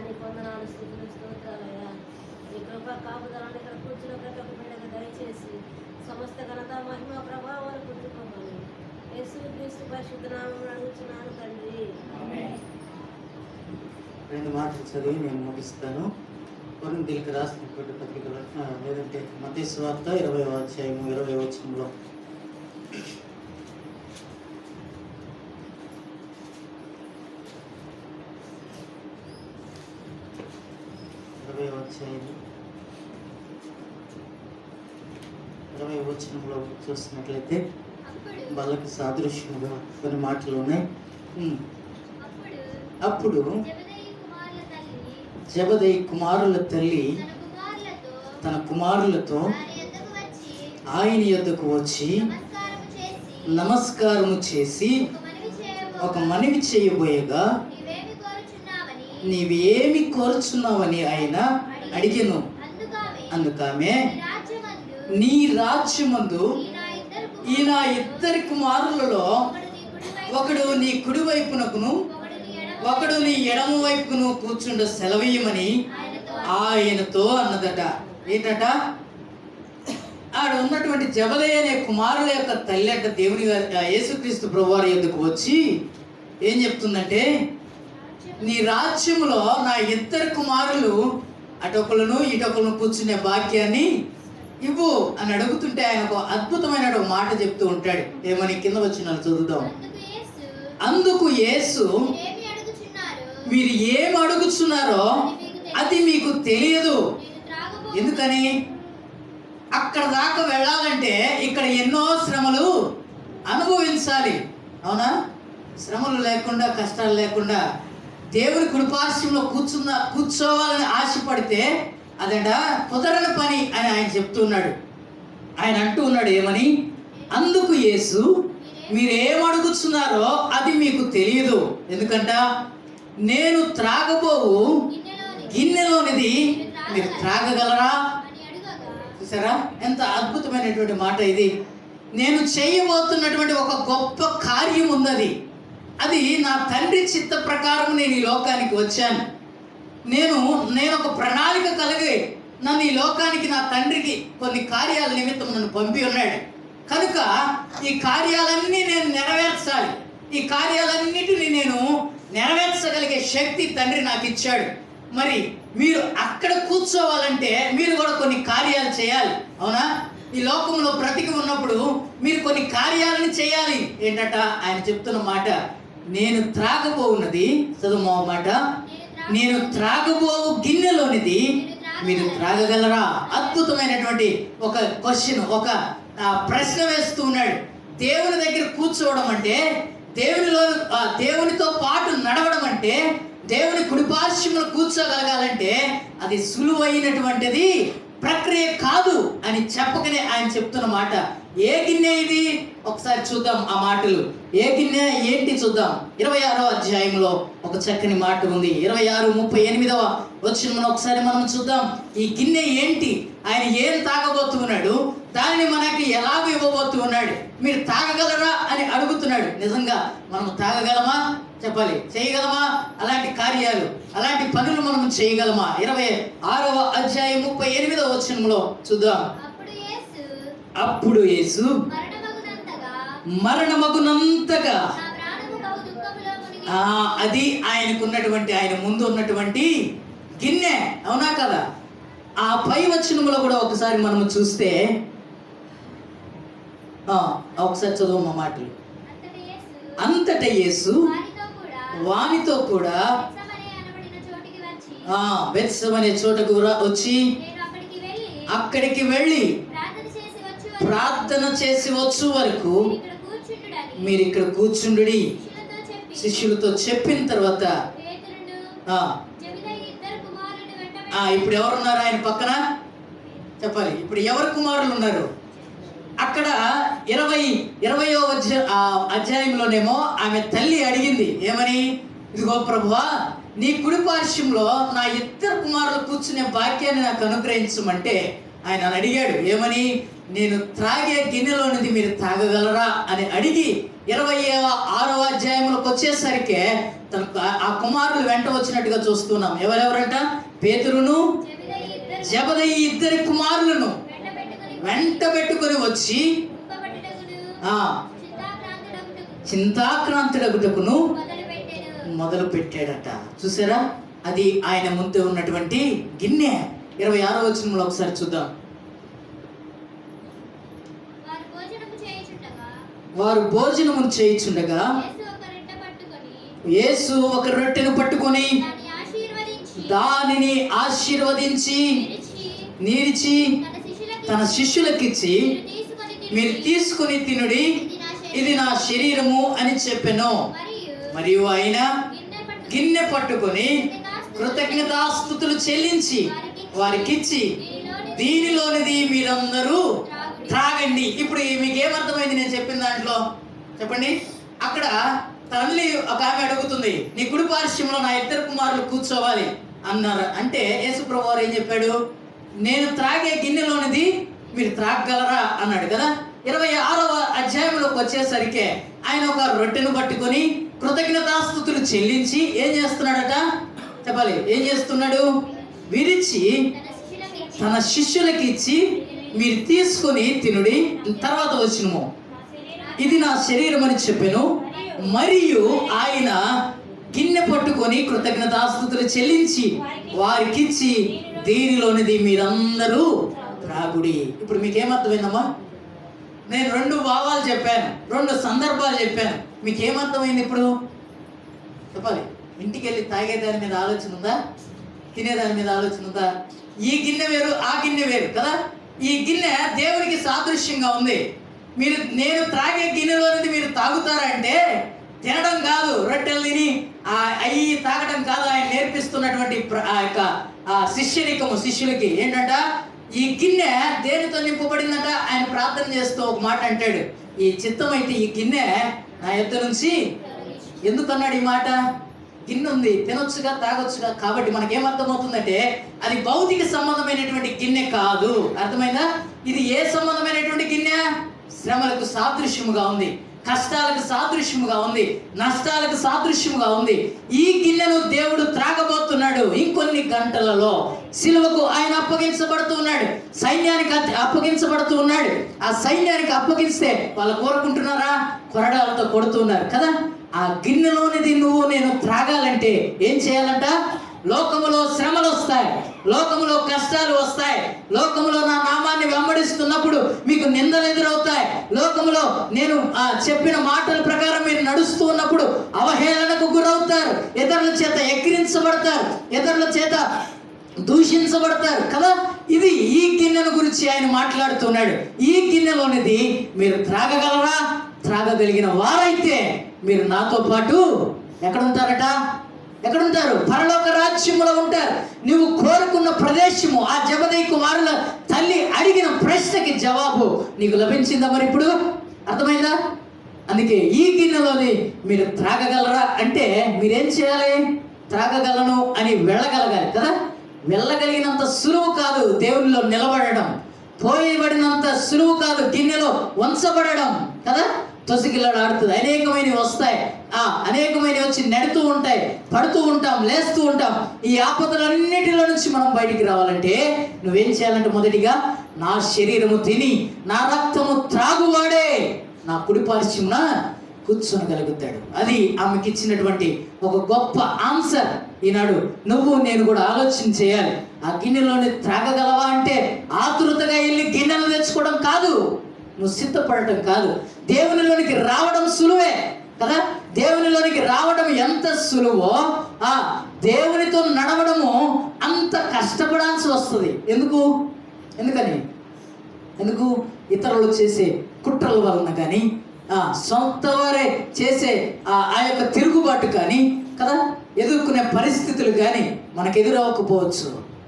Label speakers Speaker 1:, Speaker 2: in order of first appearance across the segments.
Speaker 1: నీ కొందనాలు స్థితులు స్తోత్రాలయ్యా. నీ కృప కాపుదలను ఇక్కడ కూర్చున్న ప్రతి ఒక్క బిడ్డకు దయచేసి సమస్త ఘనత మహిమ ప్రభావాలు పొందుకోమని యేసుక్రీస్తు పరిశుద్ధ నామమున అడుగుచున్నాను తండ్రి.
Speaker 2: రెండు మాటలు చదివి నేను ముగిస్తాను. కొరింథీయులకు రాసినటువంటి పత్రికలో లేదంటే మత్తయి సువార్త 20వ అధ్యాయము 20వ వచనంలో ఇరవై వచనంలో చూసినట్లయితే వాళ్ళకి సాదృశ్యముగా కొన్ని మాటలు ఉన్నాయి. అప్పుడు జెబెదయి కుమారుల తల్లి తన కుమారులతో ఆయన యొద్దకు వచ్చి నమస్కారము చేసి ఒక మనవి చేయబోయగా, నీవేమి కోరుచున్నావని ఆయన అడిగెను. అందుకామె, నీ రాజ్యమందు ఈ నా ఇద్దరి కుమారులలో ఒకడు నీ కుడి వైపునకును ఒకడు నీ ఎడమ వైపును కూర్చుండ సెలవీయమని ఆయనతో అన్నదట. ఏంటట? ఆడ ఉన్నటువంటి జెబెదయి అనే కుమారుల యొక్క తల్లి అట దేవుని యేసుక్రీస్తు ప్రభువారి యొద్దకు వచ్చి ఏం చెప్తుందంటే, నీ రాజ్యములో నా ఇద్దరు కుమారులు అటొకలను ఇటొకలను కూర్చునే భాగ్యాన్ని ఇవ్వు అని అడుగుతుంటే ఆయన ఒక అద్భుతమైన ఒక మాట చెప్తూ ఉంటాడు. ఏమని కింద వచ్చిన చదువుదాం. అందుకు యేసు, మీరు ఏం అడుగుచున్నారో అది మీకు తెలియదు. ఎందుకని? అక్కడ దాకా వెళ్ళాలంటే ఇక్కడ ఎన్నో శ్రమలు అనుభవించాలి. అవునా? శ్రమలు లేకుండా కష్టాలు లేకుండా దేవుని కుడిపార్శ్వంలో కూర్చోవాలని ఆశపడితే అదంట కుదరని పని అని ఆయన చెప్తున్నాడు. ఆయన అంటూ ఉన్నాడు ఏమని? అందుకు యేసు, మీరేం అడుగుతున్నారో అది మీకు తెలియదు. ఎందుకంట నేను త్రాగబోవు గిన్నెలోనిది మీరు త్రాగగలరా? చూసారా ఎంత అద్భుతమైనటువంటి మాట ఇది. నేను చేయబోతున్నటువంటి ఒక గొప్ప కార్యం ఉన్నది. అది నా తండ్రి చిత్త ప్రకారం నేను ఈ లోకానికి వచ్చాను. నేను ఒక ప్రణాళిక కలిగి నన్ను ఈ లోకానికి నా తండ్రికి కొన్ని కార్యాల నిమిత్తం నన్ను పంపి ఉన్నాడు. కనుక ఈ కార్యాలన్నీ నేను నెరవేర్చాలి. ఈ కార్యాలన్నిటిని నేను నెరవేర్చగలిగే శక్తి తండ్రి నాకు ఇచ్చాడు. మరి మీరు అక్కడ కూర్చోవాలంటే మీరు కూడా కొన్ని కార్యాలు చేయాలి. అవునా? ఈ లోకంలో బ్రతికి ఉన్నప్పుడు మీరు కొన్ని కార్యాలను చేయాలి. ఏంటట ఆయన చెప్తున్న మాట? నేను త్రాగబోవున్నది, చదువు మాట, నేను త్రాగబోవు గిన్నెలోనిది మీరు త్రాగగలరా? అద్భుతమైనటువంటి ఒక క్వశ్చన్, ఒక ప్రశ్న వేస్తూ ఉన్నాడు. దేవుని దగ్గర కూర్చోవడం అంటే, దేవునితో పాటు నడవడం అంటే, దేవుని కుడిపార్శ్వంలో కూర్చోగలగాలంటే అది సులువైనటువంటిది ప్రక్రియ కాదు అని చెప్పకనే ఆయన చెప్తున్న మాట. ఏ గిన్నె ఇది? ఒకసారి చూద్దాం ఆ మాటలు. ఏ గిన్నె ఏంటి చూద్దాం. 26వ అధ్యాయంలో ఒక చక్కని మాట ఉంది. 26:38 వచనం ఒకసారి మనం చూద్దాం. ఈ గిన్నె ఏంటి? ఆయన ఏం తాగబోతున్నాడు? దానిని మనకి ఎలాగ ఇవ్వబోతూ ఉన్నాడు? మీరు తాగగలరా అని అడుగుతున్నాడు. నిజంగా మనం తాగగలమా? చెప్పాలి. చేయగలమా? అలాంటి కార్యాలు, అలాంటి పనులు మనం చేయగలమా? 26వ అధ్యాయం 38వ వచనంలో చూద్దాం. అప్పుడు యేసు మరణమగునంతగా, అది ఆయనకున్నటువంటి, ఆయన ముందు ఉన్నటువంటి గిన్నె. అవునా కదా? ఆ పై వచనంలో కూడా ఒకసారి మనము చూస్తే, ఒకసారి చదువు మా మాటలు. అంతట యేసు వానితో కూడా బెత్సమనే చోటకు వచ్చి అక్కడికి వెళ్ళి ప్రార్థన చేసి వచ్చు వరకు మీరు ఇక్కడ కూర్చుండుడి శిష్యులతో చెప్పిన తర్వాత ఇప్పుడు ఎవరున్నారు ఆయన పక్కన? చెప్పాలి. ఇప్పుడు ఎవరి కుమారులు ఉన్నారు అక్కడ? 20వ అధ్యాయంలోనేమో ఆమె తల్లి అడిగింది ఏమని? ఇదిగో ప్రభువా, నీ కుడి పార్శ్వంలో నా ఇద్దరు కుమారులు కూర్చునే భాగ్యాన్ని నాకు అనుగ్రహించమంటే ఆయన అడిగాడు ఏమని? నేను త్రాగే గిన్నెలోనిది మీరు తాగగలరా అని అడిగి 26వ అధ్యాయంలోకి వచ్చేసరికి ఆ కుమారులు వెంట వచ్చినట్టుగా చూస్తున్నాం. ఎవరెవరంట? పేతురును జెబెదయి ఇద్దరి కుమారులను వెంట పెట్టుకొని వచ్చి చింతాక్రాంతుడగుటకును మొదలు పెట్టాడట. చూసారా, అది ఆయన ముందు ఉన్నటువంటి గిన్నె. 26వ వచనంలో ఒకసారి చూద్దాం. వారు భోజనము చేయుచుండగా యేసు ఒక రొట్టెను పట్టుకొని దానిని ఆశీర్వదించి నీరిచి తన శిష్యులకిచ్చి, మీరు తీసుకుని తినుడి, ఇది నా శరీరము అని చెప్పెను. మరియు ఆయన గిన్నె పట్టుకొని కృతజ్ఞతాస్తుతులు చెల్లించి వారికిచ్చి, దీనిలోనిది మీరందరూ త్రాగండి. ఇప్పుడు మీకు ఏమర్థమైంది నేను చెప్పిన దాంట్లో? చెప్పండి. అక్కడ తల్లి ఒక ఆమె అడుగుతుంది, నీ కుడి పార్శ్వంలో నా ఇద్దరు కుమారులు కూర్చోవాలి అన్నారు. అంటే యేసు ప్రభువు వారు ఏం చెప్పాడు? నేను త్రాగే గిన్నెలోనిది మీరు త్రాగగలరా అన్నాడు కదా. 26వ అధ్యాయంలోకి వచ్చేసరికి ఆయన ఒక రొట్టెను పట్టుకొని కృతజ్ఞతాస్తుతులు చెల్లించి ఏం చేస్తున్నాడట? చెప్పాలి. ఏం చేస్తున్నాడు? విరిచి తన శిష్యులకి ఇచ్చి, మీరు తీసుకొని తినుడి. తర్వాత వచ్చినము, ఇది నా శరీరం అని చెప్పాను. మరియు ఆయన గిన్నె పట్టుకొని కృతజ్ఞతాస్తుతులు చెల్లించి వారికిచ్చి, దీనిలోనిది మీరందరూ త్రాగుడి. ఇప్పుడు మీకేమర్థమైందమ్మా? నేను 2 భావాలు చెప్పాను, 2 సందర్భాలు చెప్పాను. మీకేమర్థమైంది ఇప్పుడు? చెప్పాలి. ఇంటికి వెళ్ళి తాగేదాని మీద ఆలోచన ఉందా? తినేదాని మీద ఆలోచన ఉందా? ఈ గిన్నె వేరు, ఆ గిన్నె వేరు కదా. ఈ గిన్నె దేవునికి సాదృశ్యంగా ఉంది. నేను త్రాగే గిన్నెలోనిది మీరు తాగుతారంటే తినడం కాదు, రొట్టెలు తిని అవి తాగడం కాదు. ఆయన నేర్పిస్తున్నటువంటి ఆ యొక్క శిష్యులకి ఏంటంట? ఈ గిన్నె దేనితో నింపబడిందంట? ఆయన ప్రార్థన చేస్తూ ఒక మాట అంటాడు, ఈ చిత్తం అయితే ఈ గిన్నె నా యొద్ద నుంచి. ఎందుకన్నాడు ఈ మాట? గిన్నె ఉంది, తినొచ్చుగా, తాగొచ్చుగా. కాబట్టి మనకేమర్థమవుతుందంటే అది భౌతిక సంబంధమైనటువంటి గిన్నె కాదు. అర్థమైందా? ఇది ఏ సంబంధమైనటువంటి గిన్నె? శ్రమలకు సాదృశ్యముగా ఉంది, కష్టాలకు సాదృశ్యముగా ఉంది, నష్టాలకు సాదృశ్యముగా ఉంది. ఈ గిన్నెను దేవుడు త్రాగబోతున్నాడు. ఇంకొన్ని గంటలలో సిలువకు ఆయన అప్పగించబడుతూ ఉన్నాడు, సైన్యానికి అప్పగించబడుతూ ఉన్నాడు. ఆ సైన్యానికి అప్పగిస్తే వాళ్ళు కోరుకుంటున్నారా? కొరడాలతో కొడుతున్నారు కదా. ఆ గిన్నెలోనిది నువ్వు నేను త్రాగాలంటే ఏం చేయాలంట? లోకములో శ్రమలు వస్తాయి, లోకములో కష్టాలు వస్తాయి, లోకములో నా నామాన్ని వెంబడిస్తున్నప్పుడు మీకు నిందలు ఎదురవుతాయి, లోకములో నేను చెప్పిన మాటల ప్రకారం మీరు నడుస్తూ ఉన్నప్పుడు అవహేళనకు గురవుతారు, ఇతరుల చేత ఎక్కిరించబడతారు, ఇతరుల చేత దూషించబడతారు కదా. ఇది ఈ గిన్నెను గురించి ఆయన మాట్లాడుతున్నాడు. ఈ గిన్నెలోనిది మీరు త్రాగగలరా? త్రాగగలిగిన వారైతే మీరు నాతో పాటు ఎక్కడుంటారట? ఎక్కడుంటారు? పరలోక రాజ్యములో ఉంటారు. నువ్వు కోరుకున్న ప్రదేశము, ఆ జెబెదయి కుమారుల తల్లి అడిగిన ప్రశ్నకి జవాబు నీకు లభించిందా? మరి ఇప్పుడు అర్థమైందా? అందుకే ఈ గిన్నెలోని మీరు త్రాగగలరా అంటే మీరేం చేయాలి? త్రాగగలను అని వెళ్ళగలగాలి కదా. వెళ్ళగలిగినంత సులువు కాదు దేవునిలో నిలబడడం, పోయబడినంత సులువు కాదు గిన్నెలో వంచబడడం కదా. తొసిగిలాడు ఆడుతుంది, అనేకమైనవి వస్తాయి, అనేకమైనవి వచ్చి నెడుతూ ఉంటాయి, పడుతూ ఉంటాం, లేస్తూ ఉంటాం. ఈ ఆపదలన్నిటిలో నుంచి మనం బయటికి రావాలంటే నువ్వేం చేయాలంటే మొదటిగా నా శరీరము తిని నా రక్తము త్రాగువాడే నా కుడి పార్శ్వమున కూర్చొనగలుగుతాడు. అది ఆమెకి ఇచ్చినటువంటి ఒక గొప్ప ఆన్సర్. ఈనాడు నువ్వు నేను కూడా ఆలోచన చేయాలి. ఆ గిన్నెలోని త్రాగగలవా అంటే ఆతురతగా వెళ్ళి గిన్నెలు తెచ్చుకోవడం కాదు, నువ్వు సిద్ధపడటం కాదు. దేవునిలోనికి రావడం సులువే కదా. దేవునిలోనికి రావడం ఎంత సులువో దేవునితో నడవడము అంత కష్టపడాల్సి వస్తుంది. ఎందుకు ఇతరులు చేసే కుట్రల వలన కానీ, సొంత వారే చేసే ఆ యొక్క తిరుగుబాటు కానీ కదా, ఎదుర్కొనే పరిస్థితులు కానీ మనకు ఎదురవ్వకపోవచ్చు.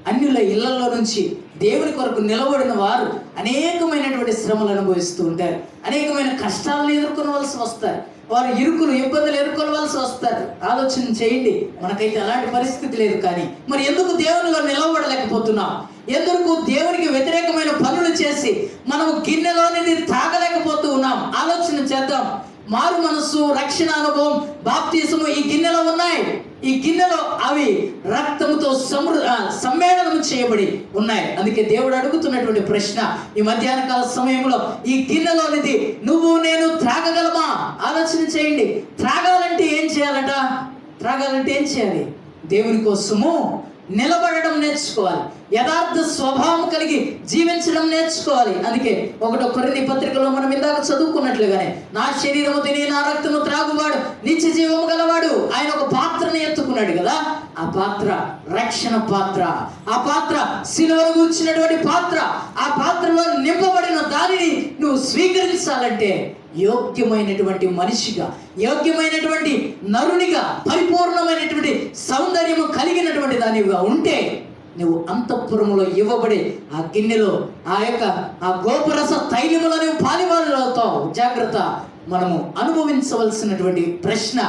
Speaker 2: అన్యుల ఇళ్లలో నుంచి దేవుని కొరకు నిలబడిన వారు అనేకమైనటువంటి శ్రమలు అనుభవిస్తూ ఉంటారు, అనేకమైన కష్టాలను ఎదుర్కొనవలసి వస్తారు, వారు ఇరుకులు ఇబ్బందులు ఎదుర్కొనవలసి వస్తారు. ఆలోచన చేయండి, మనకైతే అలాంటి పరిస్థితి లేదు. కానీ మరి ఎందుకు దేవునిలో నిలబడలేకపోతున్నాం? ఎందుకు దేవునికి వ్యతిరేకమైన పనులు చేసి మనము గిన్నెలోనిది తాగలేకపోతూ ఉన్నాం? ఆలోచన చేద్దాం. మారు మనస్సు, రక్షణ అనుభవం, బాప్తిసము ఈ గిన్నెలో ఉన్నాయి. ఈ గిన్నెలో అవి రక్తముతో సమ్మేళనం చేయబడి ఉన్నాయి. అందుకే దేవుడు అడుగుతున్నటువంటి ప్రశ్న ఈ మధ్యాహ్న కాల సమయంలో, ఈ గిన్నెలోనిది నువ్వు నేను త్రాగగలమా? ఆలోచన చేయండి. త్రాగాలంటే ఏం చేయాలట? త్రాగాలంటే ఏం చేయాలి? దేవుని కోసము నిలబడడం నేర్చుకోవాలి. యథార్థ స్వభావం కలిగి జీవించడం నేర్చుకోవాలి. అందుకే 1 కొరింథీ పత్రికలో మనం ఇందాక చదువుకున్నట్లుగానే, నా శరీరము తిని నా రక్తము త్రాగువాడు నిత్య జీవము గలవాడు. ఆయన ఒక పాత్రను ఎత్తుకున్నాడు కదా. ఆ పాత్ర రక్షణ పాత్ర. ఆ పాత్ర సిలువను గూర్చినటువంటి పాత్ర. ఆ పాత్రలో నింపబడిన దానిని నువ్వు స్వీకరించాలంటే యోగ్యమైనటువంటి మనిషిగా, యోగ్యమైనటువంటి నరునిగా, పరిపూర్ణమైనటువంటి సౌందర్యము కలిగినటువంటి దానిగా ఉంటే నువ్వు అంతఃపురములో ఇవ్వబడి ఆ గిన్నెలో ఆ గోపురస తైలములో నువ్వు పాలివాళ్ళు అవుతావు. జాగ్రత్త. మనము అనుభవించవలసినటువంటి ప్రశ్న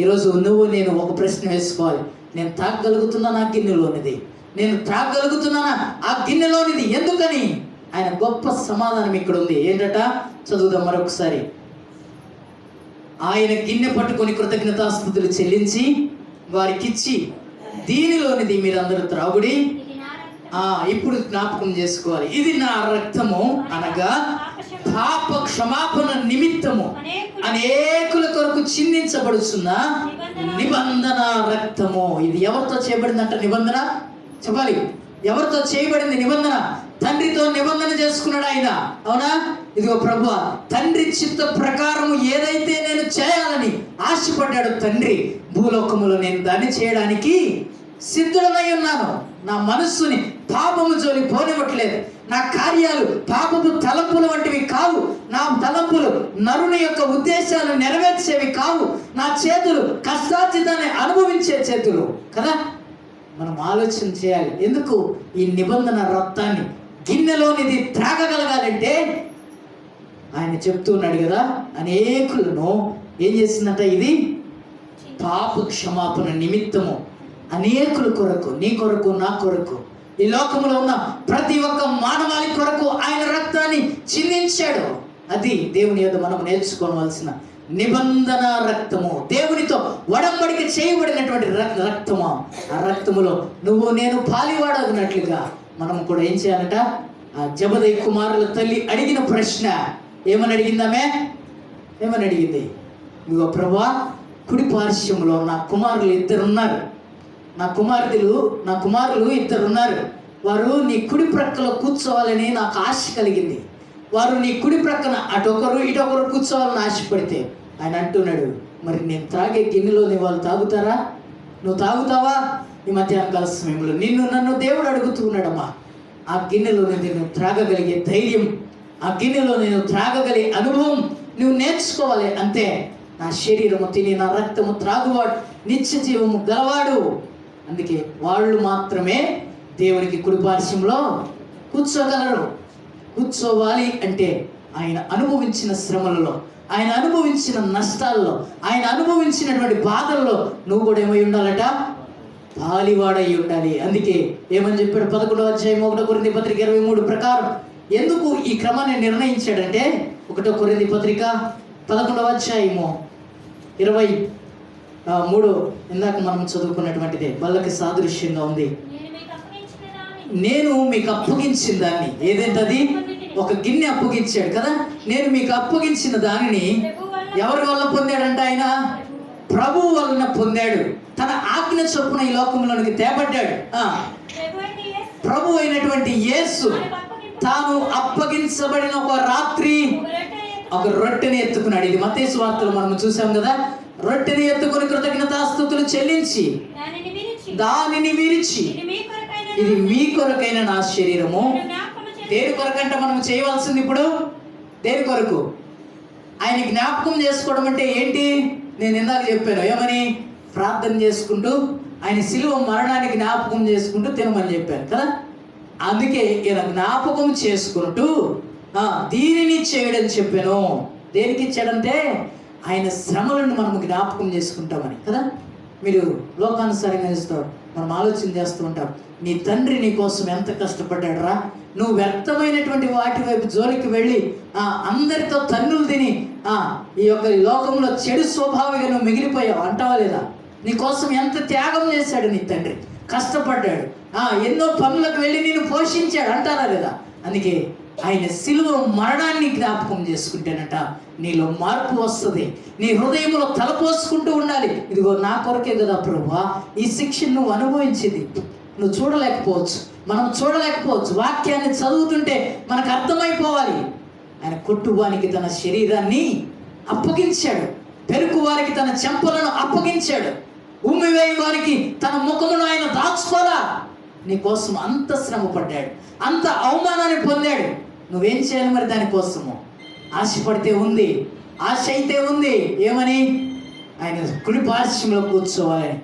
Speaker 2: ఈరోజు నువ్వు నేను ఒక ప్రశ్న వేసుకోవాలి. నేను తాగగలుగుతున్నాను ఆ గిన్నెలోనిది? నేను త్రాగగలుగుతున్నానా ఆ గిన్నెలోనిది? ఎందుకని? ఆయన గొప్ప సమాధానం ఇక్కడ ఉంది. ఏంటట? చదువుదాం మరొకసారి. ఆయన గిన్నె పట్టుకొని కృతజ్ఞతాస్తుతులు చెల్లించి వారికిచ్చి, దీనిలోనిది మీరందరూ త్రాగుడి, ఇప్పుడు జ్ఞాపకం చేసుకోవాలి, ఇది నా రక్తము, అనగా పాప క్షమాపణ నిమిత్తము అనేకుల కొరకు చిందించబడుచున్న నిబంధన రక్తము. ఇది ఎవరితో చేయబడిందంట నిబంధన? చెప్పాలి. ఎవరితో చేయబడింది నిబంధన? తండ్రితో నిబంధన చేసుకున్నాడు ఆయన. అవునా? ఇదిగో ప్రభువా, తండ్రి చిత్త ప్రకారము ఏదైతే నేను చేయాలని ఆశపడ్డాడు తండ్రి, భూలోకములో నేను దాన్ని చేయడానికి సిద్ధుడనై ఉన్నాను. నా మనస్సుని పాపము జోలి పోనివ్వట్లేదు. నా కార్యాలు పాపపు తలంపులు వంటివి కావు. నా తలంపులు నరుని యొక్క ఉద్దేశాలు నెరవేర్చేవి కావు. నా చేతులు కష్టార్జితాన్ని అనుభవించే చేతులు కదా. మనం ఆలోచన చేయాలి. ఎందుకు? ఈ నిబంధన రక్తాన్ని గిన్నెలోనిది త్రాగగలగాలంటే ఆయన చెప్తున్నాడు కదా, అనేకులను ఏం చేసిందంట? ఇది పాప క్షమాపణ నిమిత్తము అనేకుల కొరకు, నీ కొరకు, నా కొరకు, ఈ లోకంలో ఉన్న ప్రతి ఒక్క మానవాళి కొరకు ఆయన రక్తాన్ని చిందించాడు. అది దేవుని యొద్ద మనం నేర్చుకోవలసిన నిబంధన రక్తము. దేవునితో ఒడంబడిక చేయబడినటువంటి రక్తము. ఆ రక్తములో నువ్వు నేను పాలివాడగినట్లుగా మనం కూడా ఏం చేయాలంట? ఆ జబదయి కుమారుల తల్లి అడిగిన ప్రశ్న ఏమని అడిగిందామే? ఏమని అడిగింది? ఇదిగో ప్రభువా, కుడి పార్శ్వంలో నా కుమారులు 2 ఉన్నారు, నా కుమారులు 2 ఉన్నారు. వారు నీ కుడి ప్రక్కలో కూర్చోవాలని నాకు ఆశ కలిగింది. వారు నీ కుడి ప్రక్కన అటొకరు ఇటొకరు కూర్చోవాలని ఆశపడితే ఆయన అంటున్నాడు, మరి నేను త్రాగే గిన్నెలోని వాళ్ళు తాగుతారా? నువ్వు తాగుతావా? ఈ మధ్యాహ్న కాల సమయంలో నన్ను దేవుడు అడుగుతున్నాడమ్మా. ఆ గిన్నెలో నేను త్రాగగలిగే ధైర్యం, ఆ గిన్నెలో నేను త్రాగగలిగే అనుభవం నువ్వు నేర్చుకోవాలి. అంతే. నా శరీరము తిని నా రక్తము త్రాగువాడు నిత్య జీవము గలవాడు. అందుకే వాళ్ళు మాత్రమే దేవునికి కుడిపార్శ్వంలో కూర్చోగలరు. కూర్చోవాలి అంటే ఆయన అనుభవించిన శ్రమలలో, ఆయన అనుభవించిన నష్టాల్లో, ఆయన అనుభవించినటువంటి బాధల్లో నువ్వు కూడా ఏమై ఉండాలట? పాలివాడై ఉండాలి. అందుకే ఏమని చెప్పాడు? 11వ అధ్యాయం 1 కొరింథీ పత్రిక 23 ప్రకారం ఎందుకు ఈ క్రమాన్ని నిర్ణయించాడంటే, 1 కొరింథీ పత్రిక 11వ అధ్యాయము 23 ఇందాక మనం చదువుకున్నటువంటిదే, బల్లకి సాదృశ్యంగా ఉంది. నేను మీకు అప్పగించిన దాన్ని, ఏదేంటది? ఒక గిన్నె అప్పగించాడు కదా. నేను మీకు అప్పగించిన దానిని ఎవరి వల్ల పొందాడంట? ఆయన ప్రభువు వలన పొందాడు. తన ఆజ్ఞ చొప్పున ఈ లోకంలోనికి తేబడ్డాడు. ప్రభు అయినటువంటి యేసు తాను అప్పగించబడిన ఒక రాత్రి ఒక రొట్టెని ఎత్తుకున్నాడు. ఇది మత్తయి సువార్తలో మనం చూసాం కదా. రొట్టెని ఎత్తుకుని కృతజ్ఞతాస్తుతులు చెల్లించి దానిని విరిచి, ఇది మీ కొరకైన నా శరీరము. దేని కొరకంట మనం చేయవలసింది ఇప్పుడు? దేని కొరకు? ఆయన జ్ఞాపకం చేసుకోవడం అంటే ఏంటి? నేను ఇందాక చెప్పాను ఏమని? ప్రార్థన చేసుకుంటూ ఆయన శిలువ మరణాన్ని జ్ఞాపకం చేసుకుంటూ తినమని చెప్పాను కదా. అందుకే ఈయన జ్ఞాపకం చేసుకుంటూ దీనిని చేయడం చెప్పాను. దేనికి ఇచ్చాడంటే ఆయన శ్రమలను మనం జ్ఞాపకం చేసుకుంటామని కదా. మీరు లోకానుసారంగా చేస్తారు, మనం ఆలోచన చేస్తూ ఉంటాం, నీ తండ్రి నీ కోసం ఎంత కష్టపడ్డాడు రా, నువ్వు వ్యర్థమైనటువంటి వాటి వైపు జోలికి వెళ్ళి అందరితో తన్నులు తిని ఈ యొక్క లోకంలో చెడు స్వభావిగా నువ్వు మిగిలిపోయావు అంటావా లేదా? నీ కోసం ఎంత త్యాగం చేశాడు నీ తండ్రి, కష్టపడ్డాడు, ఎన్నో పనులకు వెళ్ళి నేను పోషించాడు అంటారా లేదా? అందుకే ఆయన సిలువ మరణాన్ని జ్ఞాపకం చేసుకుంటేనట నీలో మార్పు వస్తుంది. నీ హృదయంలో తలపోసుకుంటూ ఉండాలి, ఇదిగో నా కొరకే కదా ప్రభువా ఈ శిక్షను నువ్వు అనుభవించింది. నువ్వు చూడలేకపోవచ్చు, మనం చూడలేకపోవచ్చు, వాక్యాన్ని చదువుతుంటే మనకు అర్థమైపోవాలి. ఆయన కొట్టువానికి తన శరీరాన్ని అప్పగించాడు, పెరుకు వారికి తన చెంపలను అప్పగించాడు, ఉమ్మివేయి వారికి తన ముఖమును ఆయన దాచుకోలా. నీ కోసం అంత శ్రమ పడ్డాడు, అంత అవమానాన్ని పొందాడు. నువ్వేం చేయాలి మరి? దానికోసము ఆశపడితే ఉంది, ఆశ అయితే ఉంది. ఏమని? ఆయన కుడి పార్శ్వంలో కూర్చోవాలని,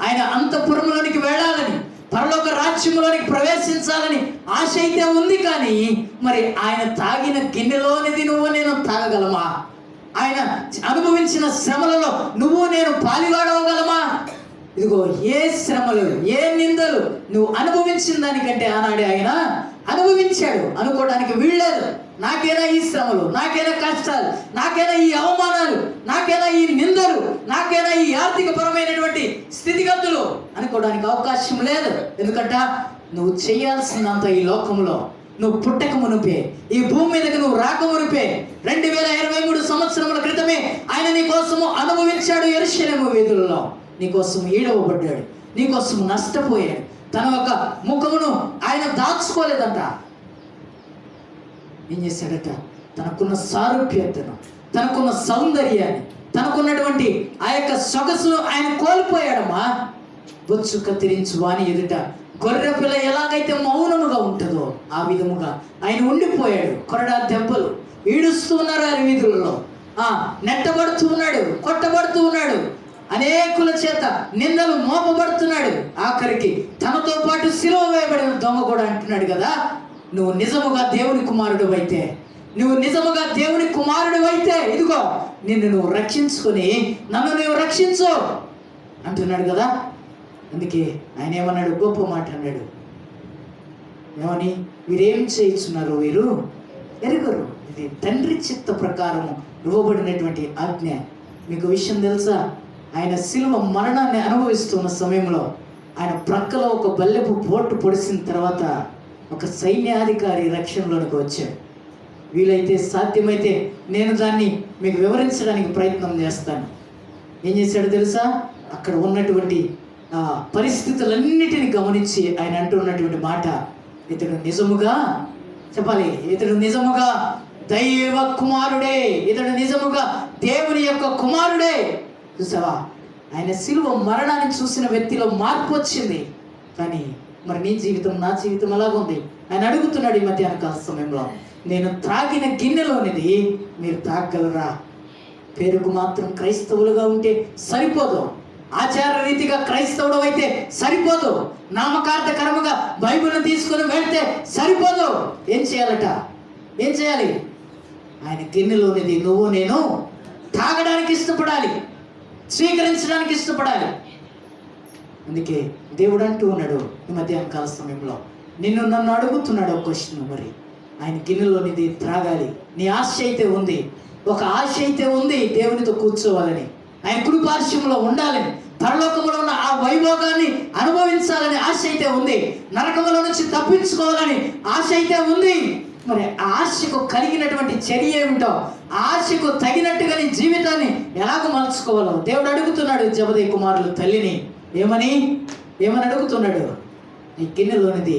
Speaker 2: ఆయన అంతఃపురంలోనికి వెళ్ళాలని, పరలోక రాజ్యంలోనికి ప్రవేశించాలని ఆశ అయితే ఉంది. కానీ మరి ఆయన తాగిన గిన్నెలోనిది నువ్వు నేను తాగగలమా? ఆయన అనుభవించిన శ్రమలలో నువ్వు నేను పాలివాడవగలమా? ఇదిగో ఏ శ్రమలు, ఏ నిందలు నువ్వు అనుభవించిన దానికంటే ఆనాడే ఆయన అనుభవించాడు అనుకోవడానికి వీల్లేదు. నాకైనా ఈ శ్రమలు, నాకైనా కష్టాలు, నాకైనా ఈ అవమానాలు, నాకైనా ఈ నిందలు, నాకైనా ఈ ఆర్థిక పరమైనటువంటి స్థితిగతులు అనుకోవడానికి అవకాశం లేదు. ఎందుకంటే నువ్వు చేయాల్సిందంత ఈ లోకంలో నువ్వు పుట్టక మునిపే, ఈ భూమి మీదకి నువ్వు రాక మునిపే 2023 సంవత్సరముల క్రితమే ఆయన నీ కోసము అనుభవించాడు. యెరూషలేము వీధుల్లో నీకోసం ఈడవబడ్డాడు, నీకోసం నష్టపోయాడు. తన యొక్క ముఖమును ఆయన దాచుకోలేదంట. ఏం చేశాడట? తనకున్న సారూప్యతను, తనకున్న సౌందర్యాన్ని, తనకున్నటువంటి ఆ యొక్క సొగసును ఆయన కోల్పోయాడమ్మా. బొచ్చు కత్తిరించు వాని ఎదుట గొర్రె పిల్ల ఎలాగైతే మౌనముగా ఉంటుందో ఆ విధముగా ఆయన ఉండిపోయాడు. కొరడా దెబ్బలు ఈడుస్తూ ఉన్నారు ఆయన వీధులలో, నెట్టబడుతూ ఉన్నాడు, కొట్టబడుతూ ఉన్నాడు, అనేకుల చేత నిందలు మోపబడుతున్నాడు. ఆఖరికి తనతో పాటు సిలువ వేయబడిన దొంగ కూడా అంటున్నాడు కదా, నువ్వు నిజముగా దేవుని కుమారుడు అయితే, నువ్వు నిజముగా దేవుని కుమారుడు అయితే ఇదిగో నిన్ను నువ్వు రక్షించుకొని నన్ను నువ్వు రక్షించు అంటున్నాడు కదా. అందుకే ఆయన ఏమన్నాడు? గొప్ప మాట అన్నాడు. ఏమని? వీరేం చేయించున్నారు, వీరు ఎరుగరు. ఇది తండ్రి చిత్త ప్రకారము ఇవ్వబడినటువంటి ఆజ్ఞ. మీకు విషయం తెలుసా? ఆయన సిలువ మరణాన్ని అనుభవిస్తున్న సమయంలో ఆయన ప్రక్కలో ఒక బల్లెపు పోటు పొడిసిన తర్వాత ఒక సైన్యాధికారి రక్షణలోనికి వచ్చాడు. వీలైతే సాధ్యమైతే నేను దాన్ని మీకు వివరించడానికి ప్రయత్నం చేస్తాను. ఏం చేశాడో తెలుసా? అక్కడ ఉన్నటువంటి పరిస్థితులన్నిటిని గమనించి ఆయన అంటున్నటువంటి మాట, ఇతడు నిజముగా చెప్పాలి, ఇతడు నిజముగా దైవ కుమారుడే, ఇతడు నిజముగా దేవుని యొక్క కుమారుడే. చూసావా? ఆయన సిలువ మరణాన్ని చూసిన వ్యక్తిలో మార్పు వచ్చింది. కానీ మరి నీ జీవితం, నా జీవితం ఎలాగుంది? ఆయన అడుగుతున్నాడు ఈ మధ్యాహ్న కాల సమయంలో, నేను త్రాగిన గిన్నెలోనిది మీరు తాగలరా? పేరుకు మాత్రం క్రైస్తవులుగా ఉంటే సరిపోదు, ఆచార రీతిగా క్రైస్తవుడు అయితే సరిపోదు, నామకార్థకరముగా బైబిల్ను తీసుకొని వెళ్తే సరిపోదు. ఏం చేయాలట? ఏం చేయాలి? ఆయన గిన్నెలోనిది నువ్వు నేను తాగడానికి ఇష్టపడాలి, స్వీకరించడానికి ఇష్టపడాలి. అందుకే దేవుడు అంటూ ఉన్నాడు ఈ మధ్యాహ్న కాల సమయంలో, నన్ను అడుగుతున్నాడు ఒక క్వశ్చన్. మరి ఆయన గిన్నెలోనిది త్రాగాలి, నీ ఆశ అయితే ఉంది, ఒక ఆశ అయితే ఉంది దేవునితో కూర్చోవాలని, ఆయన కుడి పార్శ్వంలో ఉండాలని, పరలోకంలో ఉన్న ఆ వైభోగాన్ని అనుభవించాలని ఆశ అయితే ఉంది, నరకముల నుంచి తప్పించుకోవాలని ఆశ అయితే ఉంది. మరి ఆ ఆశకు కలిగినటువంటి చర్య ఏమిటో, ఆశకు తగినట్టుగా నీ జీవితాన్ని ఎలాగ మలుచుకోవాలో దేవుడు అడుగుతున్నాడు జబదయి కుమారుల తల్లిని. ఏమని అడుగుతున్నాడు? ఈ గిన్నెలోనిది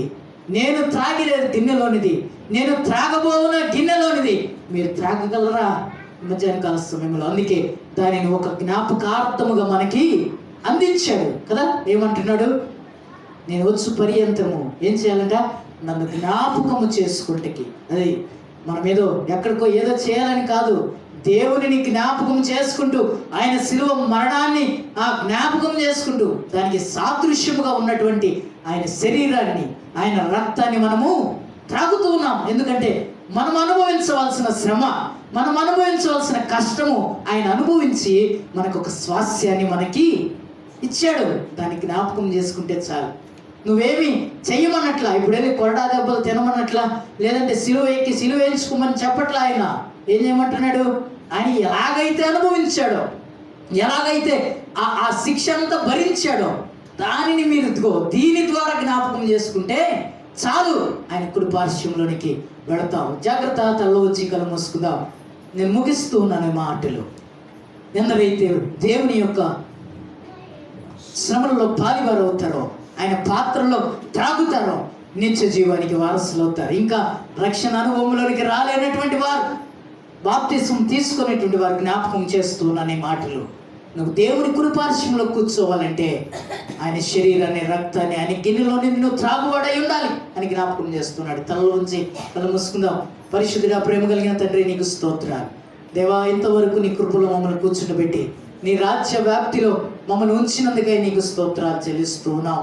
Speaker 2: నేను త్రాగిలేదు, గిన్నెలోనిది నేను త్రాగబోవున గిన్నెలోనిది మీరు త్రాగగలరా? మధ్యాహ్న కాల సమయంలో. అందుకే దానిని ఒక జ్ఞాపకార్థముగా మనకి అందించాడు కదా. ఏమంటున్నాడు? నేను వచ్చు పర్యంతము ఏం చేయాలంట? నన్ను జ్ఞాపకము చేసుకుంటకి. అది మనం ఎక్కడికో ఏదో చేయాలని కాదు, దేవునిని జ్ఞాపకం చేసుకుంటూ ఆయన సిలువ మరణాన్ని జ్ఞాపకం చేసుకుంటూ దానికి సాదృశ్యముగా ఉన్నటువంటి ఆయన శరీరాన్ని, ఆయన రక్తాన్ని మనము త్రాగుతూ ఉన్నాం. ఎందుకంటే మనం అనుభవించవలసిన శ్రమ, మనం అనుభవించవలసిన కష్టము ఆయన అనుభవించి మనకు ఒక స్వాస్యాన్ని మనకి ఇచ్చాడు. దాన్ని జ్ఞాపకం చేసుకుంటే చాలు. నువ్వేమి చెయ్యమన్నట్లా, ఇప్పుడు వెళ్ళి కొరడా దెబ్బలు తినమన్నట్లా, లేదంటే సిలువ ఎక్కి సిలువ వేయించుకోమని చెప్పట్లా. ఆయన ఏం చేయమంటున్నాడు? ఆయన ఎలాగైతే అనుభవించాడో, ఎలాగైతే ఆ శిక్ష అంతా భరించాడో, దానిని మీరు దీని ద్వారా జ్ఞాపకం చేసుకుంటే చాలు, ఆయన కుడి పార్శ్వంలోనికి వెళతాం. జాగ్రత్త, తల్లో వచ్చి కళ్ళు మూసుకుందాం. నేను ముగిస్తూ ఉన్నాను ఈ మాటలు. ఎందరైతే దేవుని యొక్క శ్రమలలో పాలివారు అవుతారో, ఆయన పాత్రలో త్రాగుతారో, నిత్య జీవానికి వారసులు అవుతారు. ఇంకా రక్షణ అనుభవంలోనికి రాలేనటువంటి వారు, బాప్తిసం తీసుకునేటువంటి వారు జ్ఞాపకం చేస్తూ ఉన్నాను ఈ మాటలు. నువ్వు దేవుని కుడిపార్శ్వంలో కూర్చోవాలంటే ఆయన శరీరాన్ని, రక్తాన్ని, ఆయన గిన్నెలోని నువ్వు త్రాగువాడై ఉండాలి అని జ్ఞాపకం చేస్తున్నాడు. తలలో ఉంచి కళ్ళు మూసుకుందాం. పరిశుద్ధుడా, ప్రేమ కలిగిన తండ్రి, నీకు స్తోత్రాలు దేవా. ఇంతవరకు నీ కృపలో మమ్మల్ని కూర్చుండబెట్టి నీ రాజ్య వ్యాప్తిలో మమ్మల్ని ఉంచినందుకై నీకు స్తోత్రాలు చెల్లిస్తూ ఉన్నాం.